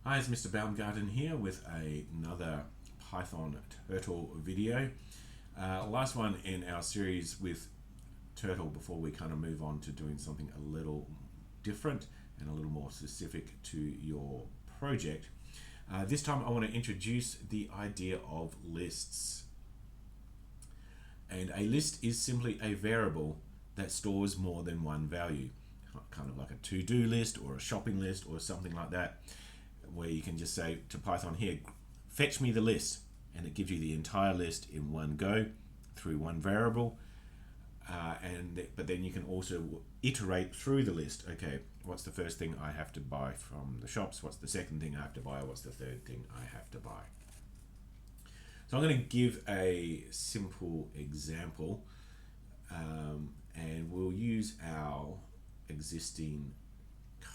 Hi, it's Mr. Baumgarten here with another Python Turtle video. Last one in our series with Turtle before we kind of move on to doing something a little different and a little more specific to your project. This time I want to introduce the idea of lists. And a list is simply a variable that stores more than one value, kind of like a to-do list or a shopping list or something like that, where you can just say to Python here, fetch me the list, and it gives you the entire list in one go through one variable. But then you can also iterate through the list. Okay, what's the first thing I have to buy from the shops? What's the second thing I have to buy? What's the third thing I have to buy? So I'm going to give a simple example, and we'll use our existing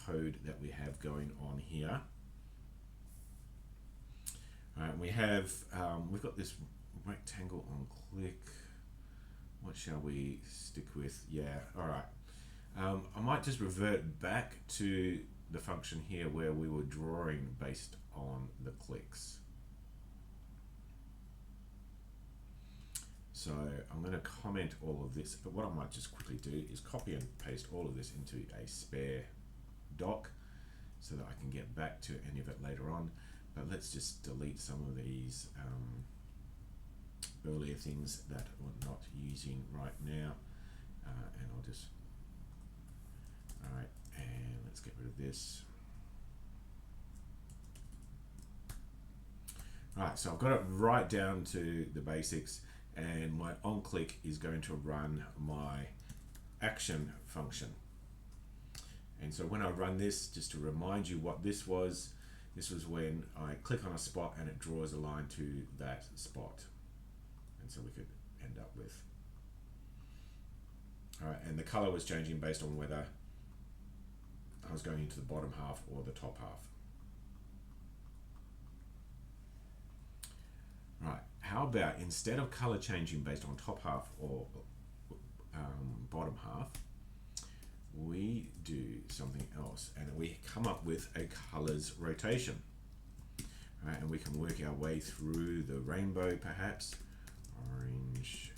code that we have going on here. We've got this rectangle on click. What shall we stick with? Yeah, all right. I might just revert back to the function here where we were drawing based on the clicks. So I'm going to comment all of this, but what I might just quickly do is copy and paste all of this into a spare doc so that I can get back to any of it later on. But let's just delete some of these earlier things that we're not using right now, and I'll just, all right, and let's get rid of this. All right, so I've got it right down to the basics, and my onClick is going to run my action function. And so when I run this, just to remind you what this was when I click on a spot and it draws a line to that spot. And so we could end up with, all right, and the color was changing based on whether I was going into the bottom half or the top half. Right, how about instead of color changing based on top half or bottom half, we do something else, and we come up with a colors rotation. Right, and we can work our way through the rainbow, perhaps. Orange,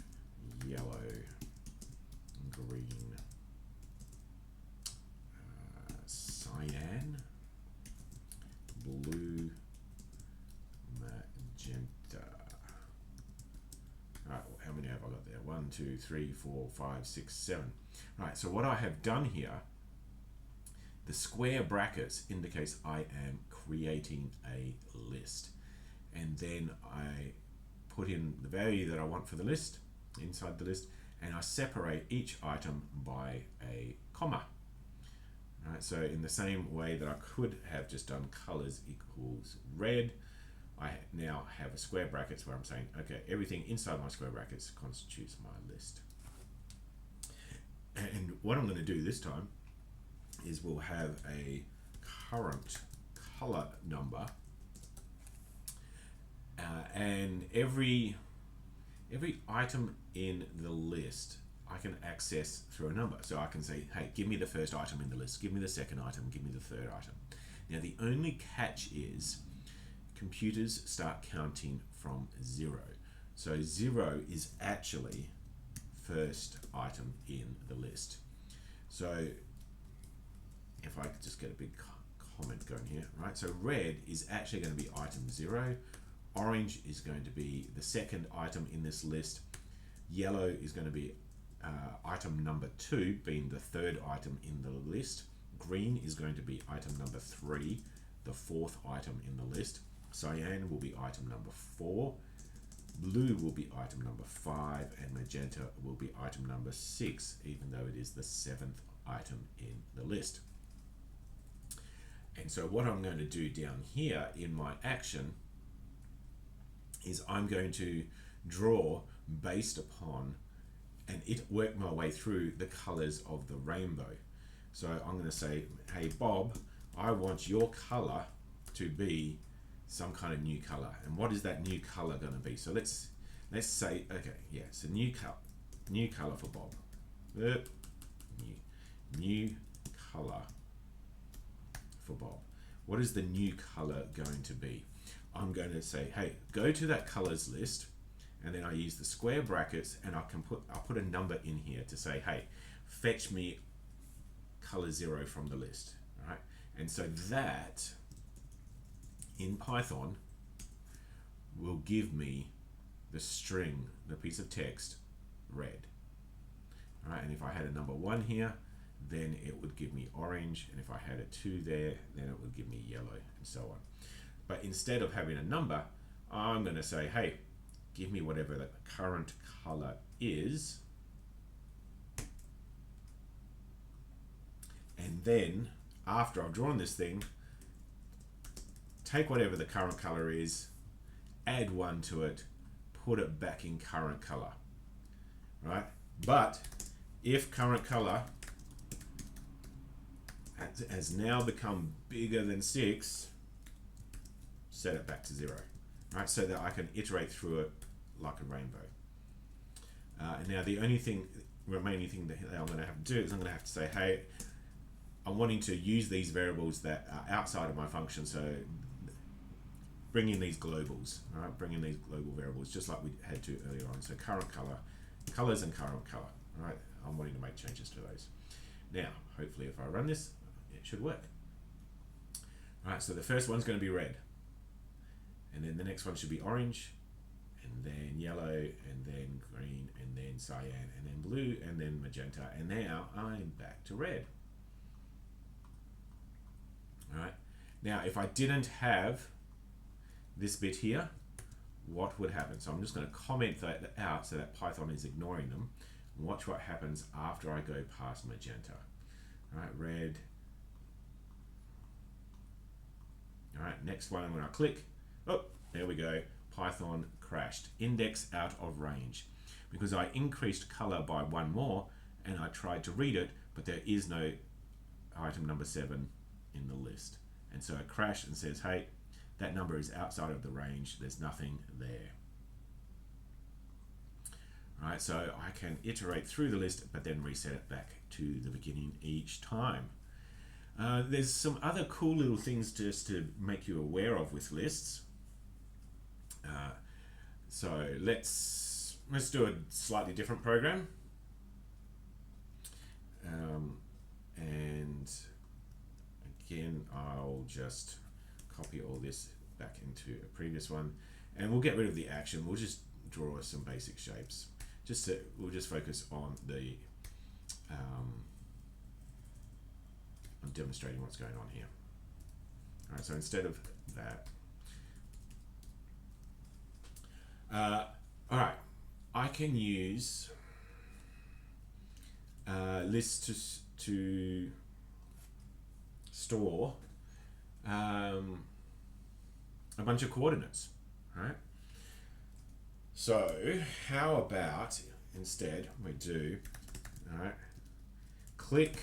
yellow, green, cyan, blue, magenta. All right, well, how many have I got there? 1, 2, 3, 4, 5, 6, 7. Right, so what I have done here, the square brackets indicates I am creating a list. And then I put in the value that I want for the list inside the list, and I separate each item by a comma. All right, so in the same way that I could have just done colors equals red, I now have a square brackets where I'm saying, okay, everything inside my square brackets constitutes my list. And what I'm going to do this time is we'll have a current color number, and every item in the list I can access through a number. So I can say, hey, give me the first item in the list, give me the second item, give me the third item. Now the only catch is computers start counting from 0. So 0 is actually first item in the list. So if I could just get a big comment going here, right? So red is actually going to be item 0. Orange is going to be the second item in this list. Yellow is going to be item number 2, being the third item in the list. Green is going to be item number 3, the fourth item in the list. Cyan will be item number 4. Blue will be item number 5, and magenta will be item number 6, even though it is the 7th item in the list. And so what I'm going to do down here in my action is I'm going to draw based upon and work my way through the colors of the rainbow. So I'm going to say, hey Bob, I want your color to be some kind of new color. And what is that new color going to be? So let's say, okay, yeah, so new color for Bob. New color for Bob. what is the new color going to be? I'm going to say, hey, go to that colors list, and then I use the square brackets, and I'll put a number in here to say, hey, fetch me color 0 from the list. All right, and so that in Python will give me the string, the piece of text, red. All right, and if I had a number 1 here, then it would give me orange, and if I had a 2 there, then it would give me yellow, and so on. But instead of having a number, I'm going to say, hey, give me whatever the current color is, and then after I've drawn this thing, take whatever the current color is, add 1 to it, put it back in current color, right? But if current color has now become bigger than 6, set it back to 0, right? So that I can iterate through it like a rainbow. And now the only remaining thing that I'm going to have to do is I'm going to have to say, hey, I'm wanting to use these variables that are outside of my function, so bring in these globals, all right? Bring in these global variables, just like we had to earlier on. So current color, colors and current color, all right? I'm wanting to make changes to those. Now, hopefully if I run this, it should work. All right, so the first one's going to be red. And then the next one should be orange, and then yellow, and then green, and then cyan, and then blue, and then magenta. And now I'm back to red. All right. Now, if I didn't have this bit here, what would happen? So I'm just going to comment that out so that Python is ignoring them. Watch what happens after I go past magenta. All right, red. All right, next one, when I click, oh, there we go. Python crashed. Index out of range. Because I increased color by 1 more and I tried to read it, but there is no item number 7 in the list. And so it crashed and says, hey, that number is outside of the range. There's nothing there. All right, so I can iterate through the list, but then reset it back to the beginning each time. There's some other cool little things just to make you aware of with lists. So let's do a slightly different program. And again, I'll just copy all this back into a previous one, and we'll get rid of the action. We'll just draw some basic shapes. We'll just focus on the on demonstrating what's going on here. All right, so instead of that, all right, I can use lists to store a bunch of coordinates, right? So how about instead we do, all right, click,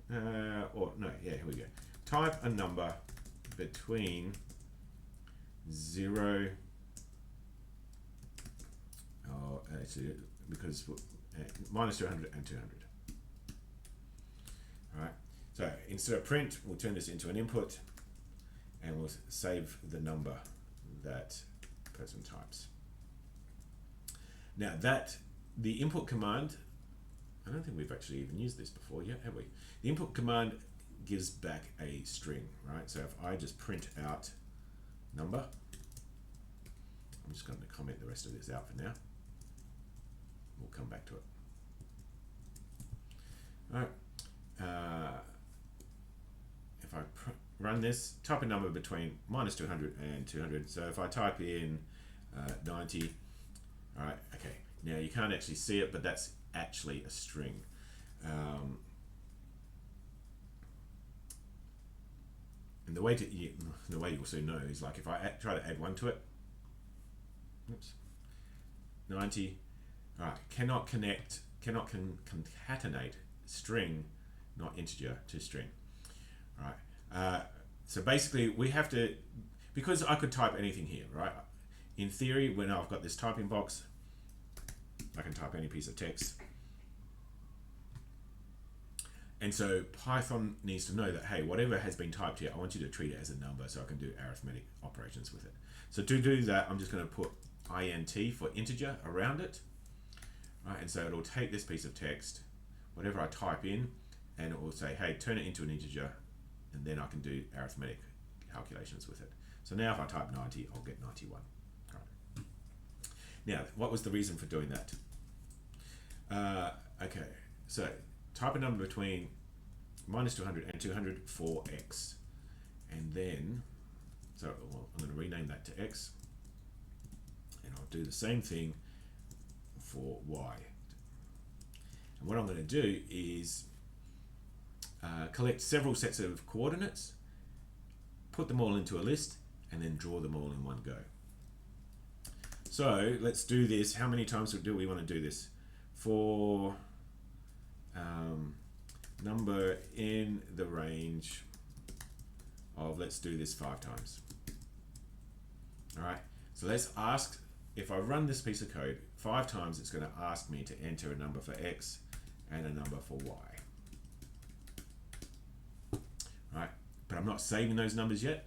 here we go. Type a number between 0, actually, because minus 200 and 200. All right, so instead of print, we'll turn this into an input, and we'll save the number that person types. Now the input command, I don't think we've actually even used this before yet, have we? The input command gives back a string, right? So if I just print out number, I'm just going to comment the rest of this out for now. We'll come back to it. All right. If I run this, type a number between minus 200 and 200. So if I type in 90, all right, okay. Now you can't actually see it, but that's actually a string. And the way you also know is, like, if I try to add 1 to it, oops, 90, all right, cannot concatenate string, not integer, to string. All right, so basically we have to, because I could type anything here, right? In theory, when I've got this typing box, I can type any piece of text. And so Python needs to know that, hey, whatever has been typed here, I want you to treat it as a number so I can do arithmetic operations with it. So to do that, I'm just going to put int for integer around it. Right, and so it'll take this piece of text, whatever I type in, and it will say, hey, turn it into an integer, and then I can do arithmetic calculations with it. So now if I type 90, I'll get 91. Right. Now, what was the reason for doing that? Okay, so type a number between minus 200 and 200 for x. And then, so I'm going to rename that to x. And I'll do the same thing for y. And what I'm going to do is collect several sets of coordinates, put them all into a list, and then draw them all in one go. So let's do this. How many times do we want to do this? For number in the range of, let's do this 5 times. All right, so let's ask, if I run this piece of code 5 times, it's going to ask me to enter a number for x and a number for y. All right, but I'm not saving those numbers yet.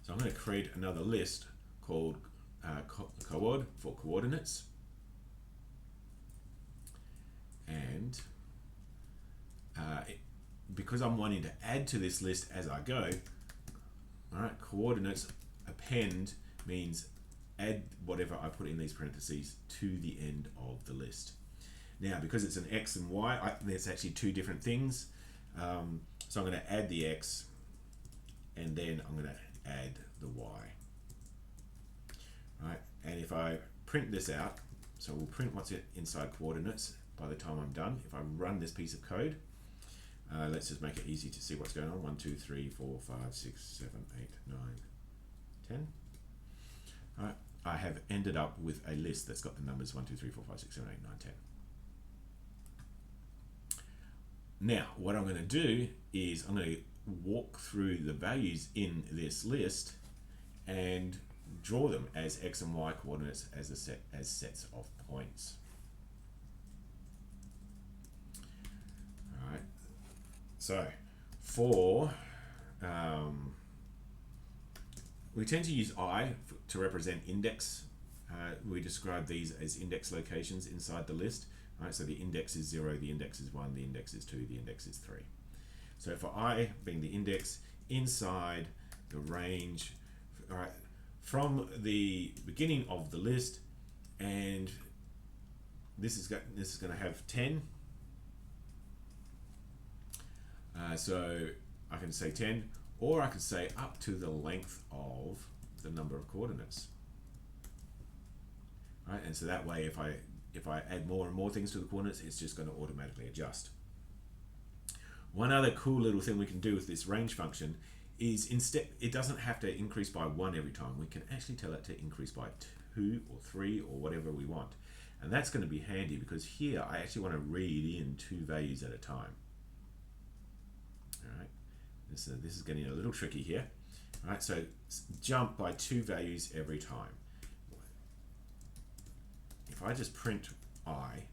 So I'm going to create another list called coord for coordinates. And because I'm wanting to add to this list as I go, all right, coordinates append means add whatever I put in these parentheses to the end of the list. Now, because it's an x and y, there's actually 2 different things. So I'm going to add the x, and then I'm going to add the y. All right, and if I print this out, so we'll print what's inside coordinates by the time I'm done. If I run this piece of code, let's just make it easy to see what's going on. 1, 2, 3, 4, 5, 6, 7, 8, 9, 10. All right, I have ended up with a list that's got the numbers 1, 2, 3, 4, 5, 6, 7, 8, 9, 10. Now, what I'm going to do is I'm going to walk through the values in this list and draw them as x and y coordinates as sets of points. All right. So, for we tend to use I to represent index. We describe these as index locations inside the list. Right, so the index is 0, the index is 1, the index is 2, the index is 3. So for I being the index inside the range, all right, from the beginning of the list, and this is going to have 10. So I can say 10, or I can say up to the length of the number of coordinates. Right, and so that way, if I add more and more things to the coordinates, it's just going to automatically adjust. One other cool little thing we can do with this range function is, instead, it doesn't have to increase by 1 every time. We can actually tell it to increase by 2 or 3 or whatever we want. And that's going to be handy because here I actually want to read in 2 values at a time. All right, this is getting a little tricky here. All right, so jump by 2 values every time. If I just print I,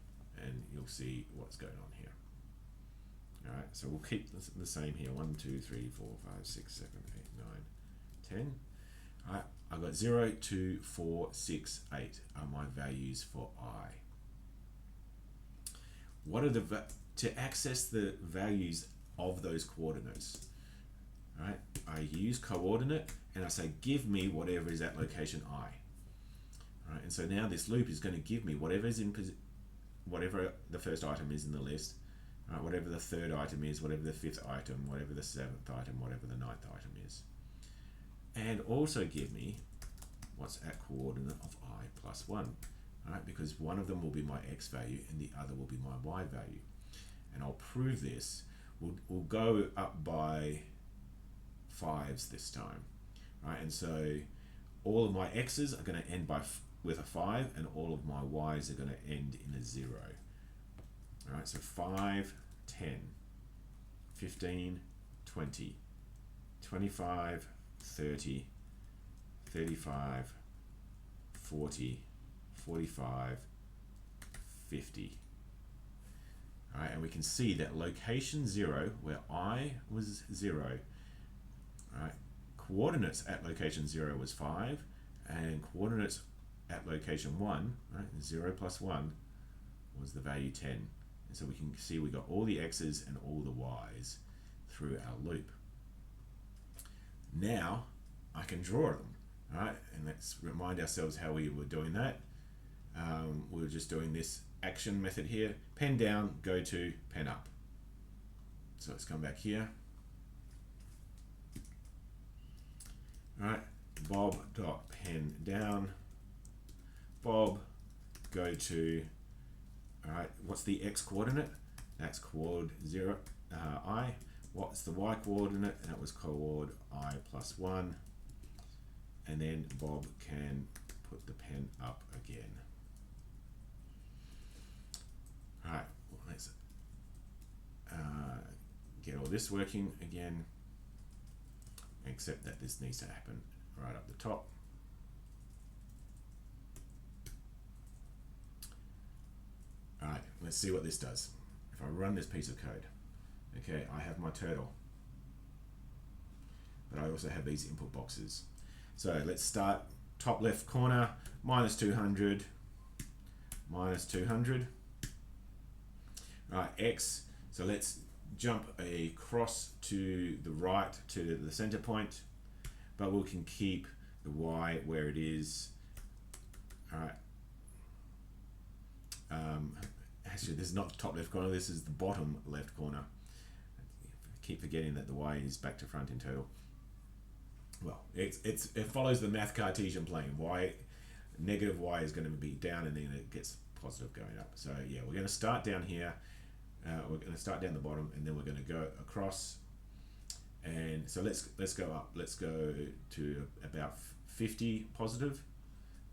and you'll see what's going on here. All right, so we'll keep the same here. 1, 2, 3, 4, 5, 6, 7, 8, 9, 10. All right, I've got 0, 2, 4, 6, 8 are my values for I. What are to access the values of those coordinates? All right, I use coordinate, and I say give me whatever is at location I. Right, and so now this loop is going to give me whatever the first item is in the list, right, whatever the 3rd item is, whatever the 5th item, whatever the 7th item, whatever the 9th item is. And also give me what's at coordinate of I plus 1, right, because one of them will be my x value and the other will be my y value. And I'll prove this. We'll go up by 5s this time, right, and so all of my x's are going to end with a 5, and all of my y's are going to end in a 0. All right, so 5, 10, 15, 20, 25, 30, 35, 40, 45, 50. All right, and we can see that location 0, where I was 0, all right, coordinates at location 0 was 5, and coordinates at location 1, right, 0 plus 1 was the value 10. And so we can see we got all the x's and all the y's through our loop. Now I can draw them, all right, and let's remind ourselves how we were doing that. We were just doing this action method here, pen down, go to, pen up. So let's come back here. All right, Bob dot pen down, Bob, go to, all right, what's the x coordinate? That's coord 0, I. What's the y coordinate? That was coord I plus 1. And then Bob can put the pen up again. All right, well, let's get all this working again, except that this needs to happen right up the top. All right, let's see what this does. If I run this piece of code, okay, I have my turtle, but I also have these input boxes. So let's start top left corner, minus 200, minus 200. All right, x, so let's jump across to the right to the center point, but we can keep the y where it is. All right. Actually, this is not the top left corner, this is the bottom left corner. I keep forgetting that the y is back to front in Turtle. Well, it follows the math Cartesian plane. Y, negative y is going to be down, and then it gets positive going up. So yeah, we're going to start down here. We're going to start down the bottom, and then we're going to go across. And so let's go up. Let's go to about 50 positive.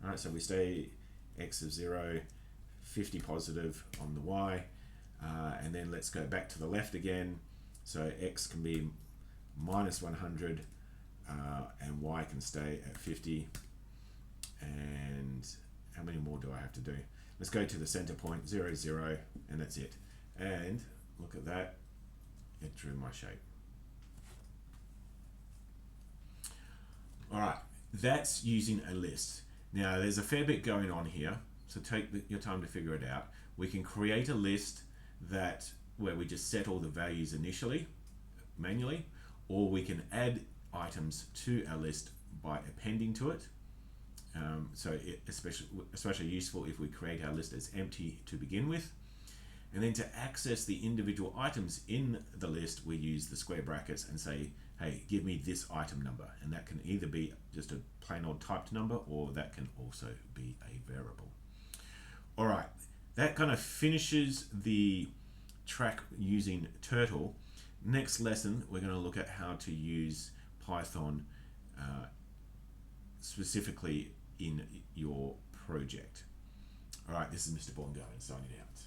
All right, so we stay x of 0, 50 positive on the y, and then let's go back to the left again. So x can be minus 100, and y can stay at 50. And how many more do I have to do? Let's go to the center point, 0, 0, and that's it. And look at that, it drew my shape. All right, that's using a list. Now there's a fair bit going on here, so take your time to figure it out. We can create a list where we just set all the values initially, manually, or we can add items to our list by appending to it. So it's especially useful if we create our list as empty to begin with. And then to access the individual items in the list, we use the square brackets and say, hey, give me this item number. And that can either be just a plain old typed number, or that can also be a variable. All right, that kind of finishes the track using Turtle. Next lesson, we're going to look at how to use Python specifically in your project. All right, this is Mr. Bongo signing out.